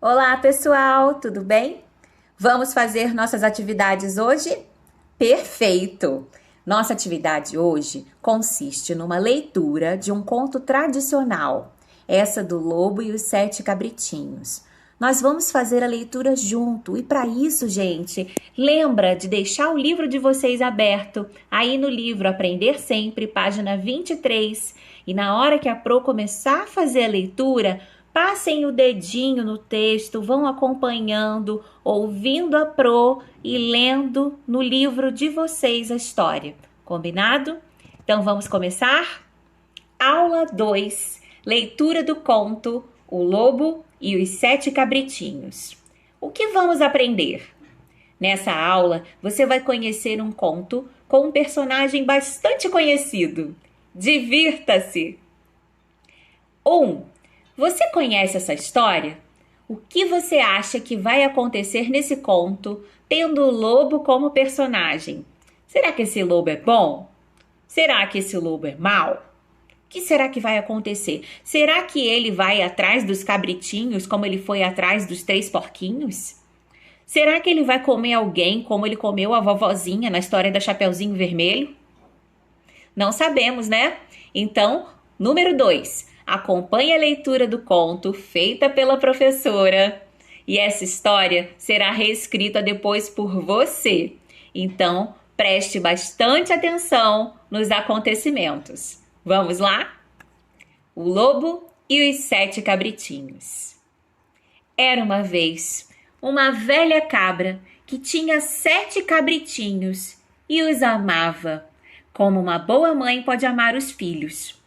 Olá, pessoal, tudo bem? Vamos fazer nossas atividades hoje? Perfeito! Nossa atividade hoje consiste numa leitura de um conto tradicional, essa do Lobo e os Sete Cabritinhos. Nós vamos fazer a leitura junto e para isso, gente, lembra de deixar o livro de vocês aberto aí no livro Aprender Sempre, página 23, e na hora que a Pro começar a fazer a leitura, passem o dedinho no texto, vão acompanhando, ouvindo a Pro e lendo no livro de vocês a história. Combinado? Então vamos começar? Aula 2, leitura do conto O Lobo e os Sete Cabritinhos. O que vamos aprender? Nessa aula, você vai conhecer um conto com um personagem bastante conhecido. Divirta-se! 1. Você conhece essa história? O que você acha que vai acontecer nesse conto, tendo o lobo como personagem? Será que esse lobo é bom? Será que esse lobo é mau? O que será que vai acontecer? Será que ele vai atrás dos cabritinhos como ele foi atrás dos três porquinhos? Será que ele vai comer alguém como ele comeu a vovozinha na história da Chapeuzinho Vermelho? Não sabemos, né? Então, número 2. Acompanhe a leitura do conto feita pela professora. E essa história será reescrita depois por você. Então, preste bastante atenção nos acontecimentos. Vamos lá? O Lobo e os Sete Cabritinhos. Era uma vez uma velha cabra que tinha 7 cabritinhos e os amava, como uma boa mãe pode amar os filhos.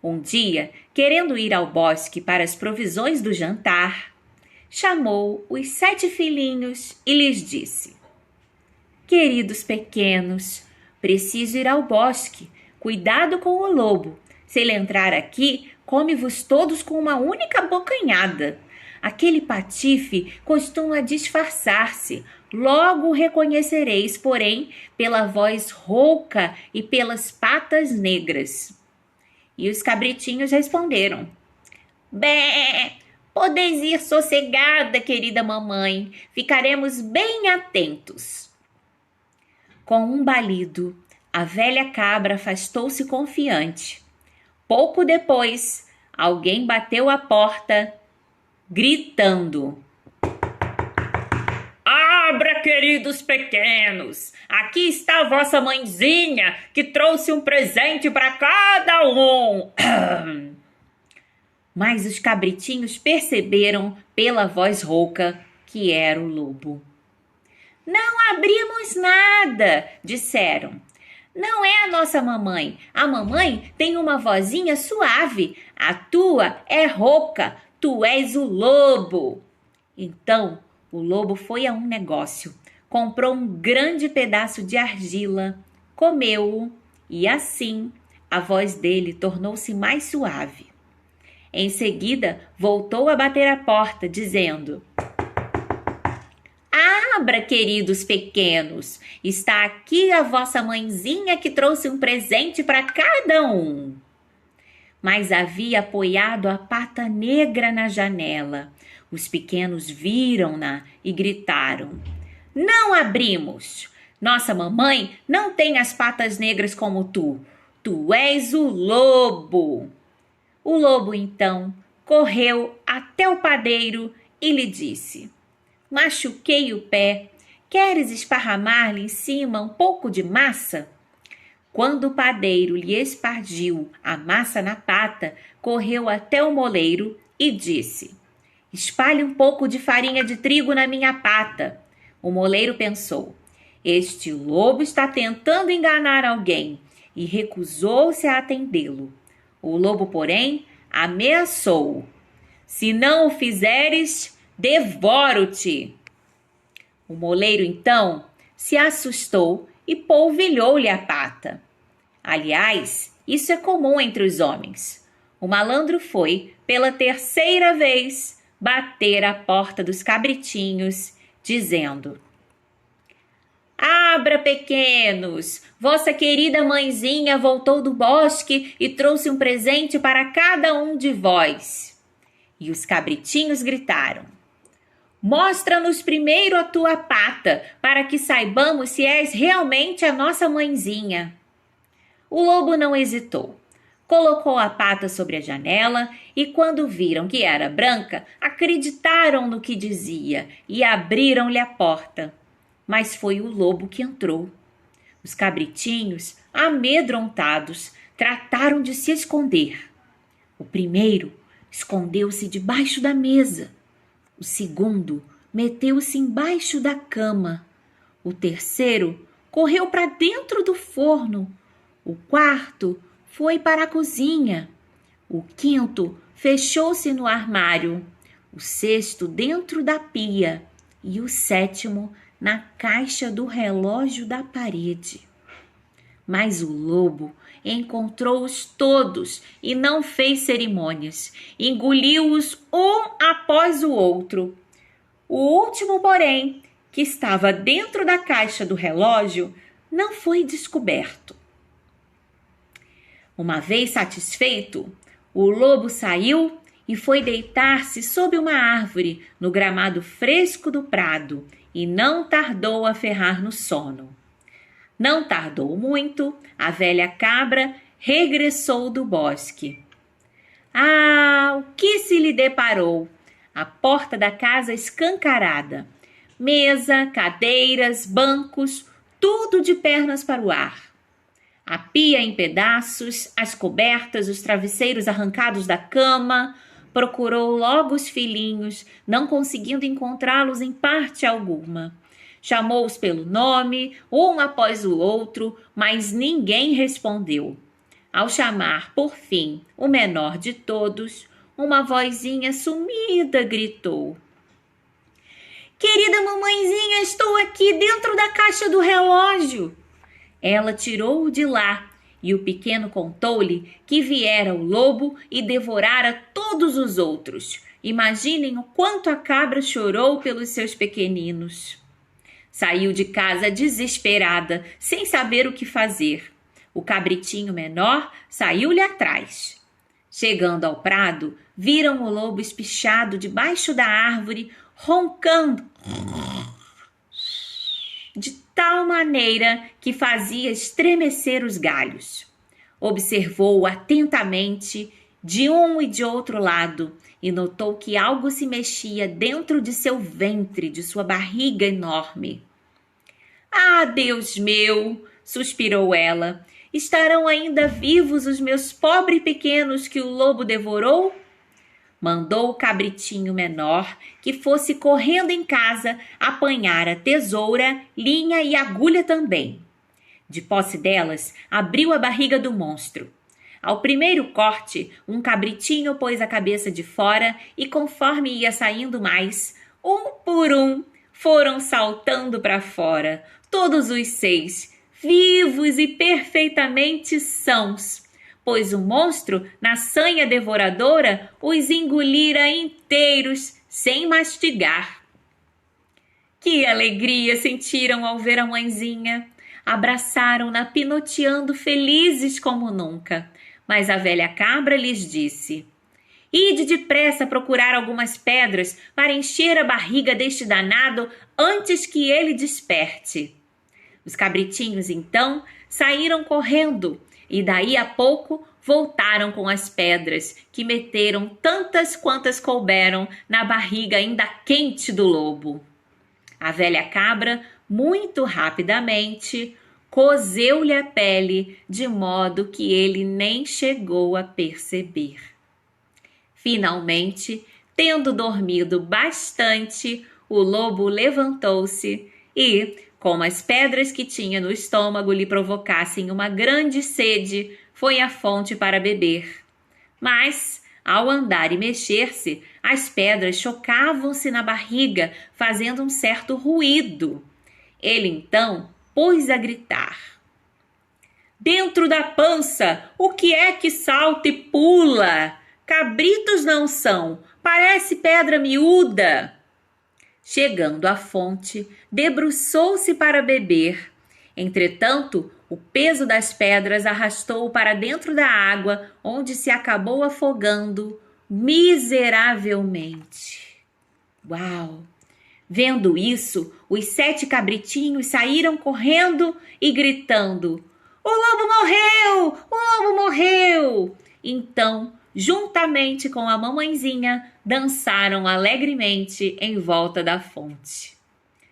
Um dia, querendo ir ao bosque para as provisões do jantar, chamou os 7 filhinhos e lhes disse: Queridos pequenos, preciso ir ao bosque. Cuidado com o lobo. Se ele entrar aqui, come-vos todos com uma única bocanhada. Aquele patife costuma disfarçar-se. Logo o reconhecereis, porém, pela voz rouca e pelas patas negras. E os cabritinhos responderam: Bé, podeis ir sossegada, querida mamãe. Ficaremos bem atentos. Com um balido, a velha cabra afastou-se confiante. Pouco depois, alguém bateu à porta, gritando: Abra, queridos pequenos! Aqui está a vossa mãezinha, que trouxe um presente para cada um! Mas os cabritinhos perceberam, pela voz rouca, que era o lobo. Não abrimos nada, disseram. Não é a nossa mamãe. A mamãe tem uma vozinha suave. A tua é rouca. Tu és o lobo. Então, o lobo foi a um negócio. Comprou um grande pedaço de argila, comeu-o e assim a voz dele tornou-se mais suave. Em seguida, voltou a bater a porta, dizendo: Abra, queridos pequenos, está aqui a vossa mãezinha que trouxe um presente para cada um. Mas havia apoiado a pata negra na janela. Os pequenos viram-na e gritaram: Não abrimos! Nossa mamãe não tem as patas negras como tu. Tu és o lobo! O lobo, então, correu até o padeiro e lhe disse: Machuquei o pé. Queres esparramar-lhe em cima um pouco de massa? Quando o padeiro lhe espargiu a massa na pata, correu até o moleiro e disse: Espalhe um pouco de farinha de trigo na minha pata. O moleiro pensou: Este lobo está tentando enganar alguém, e recusou-se a atendê-lo. O lobo, porém, ameaçou: Se não o fizeres, devoro-te. O moleiro, então, se assustou e polvilhou-lhe a pata. Aliás, isso é comum entre os homens. O malandro foi, pela 3ª vez, bater à porta dos cabritinhos, dizendo: Abra, pequenos! Vossa querida mãezinha voltou do bosque e trouxe um presente para cada um de vós. E os cabritinhos gritaram: Mostra-nos primeiro a tua pata, para que saibamos se és realmente a nossa mãezinha. O lobo não hesitou. Colocou a pata sobre a janela e, quando viram que era branca, acreditaram no que dizia e abriram-lhe a porta. Mas foi o lobo que entrou. Os cabritinhos, amedrontados, trataram de se esconder. O primeiro escondeu-se debaixo da mesa. O segundo meteu-se embaixo da cama. O terceiro correu para dentro do forno. O quarto foi para a cozinha. O quinto fechou-se no armário. O sexto dentro da pia. E o sétimo na caixa do relógio da parede. Mas o lobo encontrou-os todos e não fez cerimônias. Engoliu-os um após o outro. O último, porém, que estava dentro da caixa do relógio, não foi descoberto. Uma vez satisfeito, o lobo saiu e foi deitar-se sob uma árvore no gramado fresco do prado e não tardou a ferrar no sono. Não tardou muito, a velha cabra regressou do bosque. Ah, o que se lhe deparou? A porta da casa escancarada. Mesa, cadeiras, bancos, tudo de pernas para o ar. A pia em pedaços, as cobertas, os travesseiros arrancados da cama. Procurou logo os filhinhos, não conseguindo encontrá-los em parte alguma. Chamou-os pelo nome, um após o outro, mas ninguém respondeu. Ao chamar, por fim, o menor de todos, uma vozinha sumida gritou: "Querida mamãezinha, estou aqui dentro da caixa do relógio." Ela tirou-o de lá e o pequeno contou-lhe que viera o lobo e devorara todos os outros. Imaginem o quanto a cabra chorou pelos seus pequeninos. Saiu de casa desesperada, sem saber o que fazer. O cabritinho menor saiu-lhe atrás. Chegando ao prado, viram o lobo espichado debaixo da árvore, roncando de tal maneira que fazia estremecer os galhos. Observou-o atentamente de um e de outro lado e notou que algo se mexia dentro de seu ventre, de sua barriga enorme. "Ah, Deus meu!" suspirou ela. "Estarão ainda vivos os meus pobres pequenos que o lobo devorou?" Mandou o cabritinho menor que fosse correndo em casa apanhar a tesoura, linha e agulha também. De posse delas, abriu a barriga do monstro. Ao primeiro corte, um cabritinho pôs a cabeça de fora e, conforme ia saindo mais, um por um, foram saltando para fora, todos os 6, vivos e perfeitamente sãos, pois o monstro, na sanha devoradora, os engolira inteiros, sem mastigar. Que alegria sentiram ao ver a mãezinha! Abraçaram-na, pinoteando felizes como nunca. Mas a velha cabra lhes disse: "Ide depressa procurar algumas pedras para encher a barriga deste danado antes que ele desperte." Os cabritinhos, então, saíram correndo e daí a pouco voltaram com as pedras, que meteram tantas quantas couberam na barriga ainda quente do lobo. A velha cabra, muito rapidamente, cozeu-lhe a pele, de modo que ele nem chegou a perceber. Finalmente, tendo dormido bastante, o lobo levantou-se e, como as pedras que tinha no estômago lhe provocassem uma grande sede, foi à fonte para beber. Mas, ao andar e mexer-se, as pedras chocavam-se na barriga, fazendo um certo ruído. Ele, então, pôs a gritar: "Dentro da pança, o que é que salta e pula? Cabritos não são, parece pedra miúda." Chegando à fonte, debruçou-se para beber. Entretanto, o peso das pedras arrastou-o para dentro da água, onde se acabou afogando miseravelmente. Uau! Vendo isso, os 7 cabritinhos saíram correndo e gritando: "O lobo morreu! O lobo morreu!" Então, juntamente com a mamãezinha, dançaram alegremente em volta da fonte.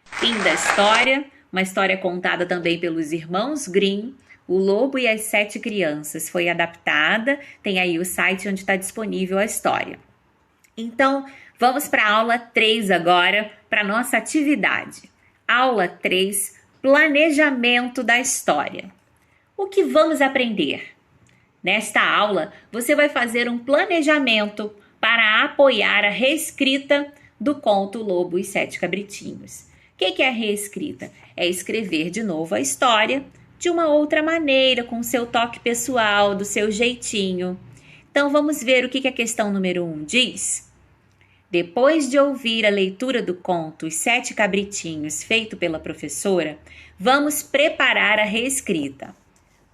Fim da história, uma história contada também pelos irmãos Grimm, O Lobo e as 7 Crianças. Foi adaptada, tem aí o site onde está disponível a história. Então, vamos para a aula 3 agora, para nossa atividade. Aula 3, planejamento da história. O que vamos aprender? Nesta aula, você vai fazer um planejamento para apoiar a reescrita do conto O Lobo e os 7 Cabritinhos. O que é a reescrita? É escrever de novo a história de uma outra maneira, com o seu toque pessoal, do seu jeitinho. Então, vamos ver o que a questão número 1 diz? Depois de ouvir a leitura do conto Os 7 Cabritinhos, feito pela professora, vamos preparar a reescrita.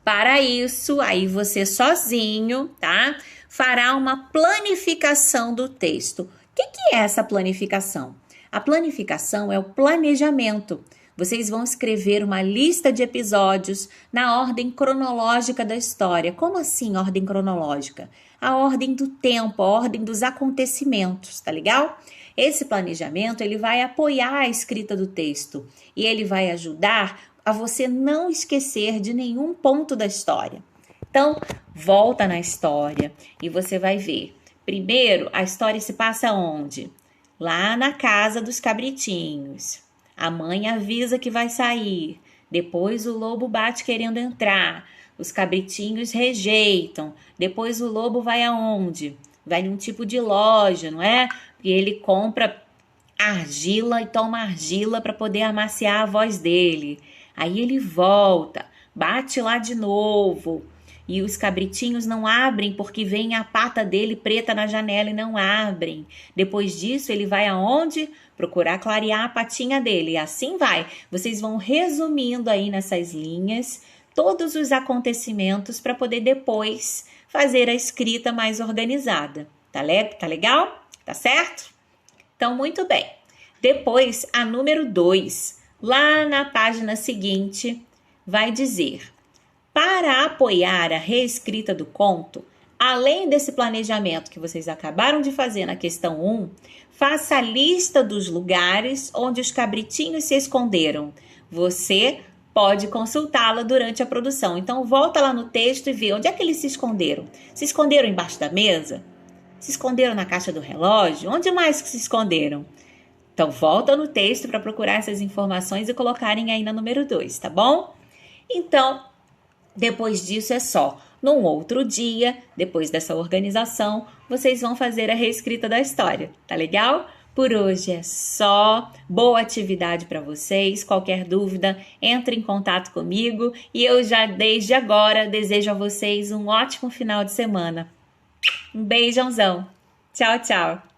Para isso, aí você sozinho, tá? Fará uma planificação do texto. O que é essa planificação? A planificação é o planejamento. Vocês vão escrever uma lista de episódios na ordem cronológica da história. Como assim ordem cronológica? A ordem do tempo, a ordem dos acontecimentos, tá legal? Esse planejamento, ele vai apoiar a escrita do texto e ele vai ajudar a você não esquecer de nenhum ponto da história. Então, volta na história e você vai ver. Primeiro, a história se passa onde? Lá na casa dos cabritinhos. A mãe avisa que vai sair. Depois o lobo bate querendo entrar. Os cabritinhos rejeitam. Depois o lobo vai aonde? Vai num tipo de loja, não é? E ele compra argila e toma argila para poder amaciar a voz dele. Aí ele volta, bate lá de novo. E os cabritinhos não abrem porque vem a pata dele preta na janela e não abrem. Depois disso, ele vai aonde? Procurar clarear a patinha dele. E assim vai. Vocês vão resumindo aí nessas linhas todos os acontecimentos para poder depois fazer a escrita mais organizada. Tá legal? Tá certo? Então, muito bem. Depois, a número 2, lá na página seguinte, vai dizer: para apoiar a reescrita do conto, além desse planejamento que vocês acabaram de fazer na questão 1, faça a lista dos lugares onde os cabritinhos se esconderam. Você pode consultá-la durante a produção. Então, volta lá no texto e vê onde é que eles se esconderam. Se esconderam embaixo da mesa? Se esconderam na caixa do relógio? Onde mais que se esconderam? Então, volta no texto para procurar essas informações e colocarem aí na número 2, tá bom? Então, depois disso é só. Num outro dia, depois dessa organização, vocês vão fazer a reescrita da história, tá legal? Por hoje é só. Boa atividade para vocês. Qualquer dúvida, entre em contato comigo e eu já desde agora desejo a vocês um ótimo final de semana. Um beijãozão. Tchau, tchau.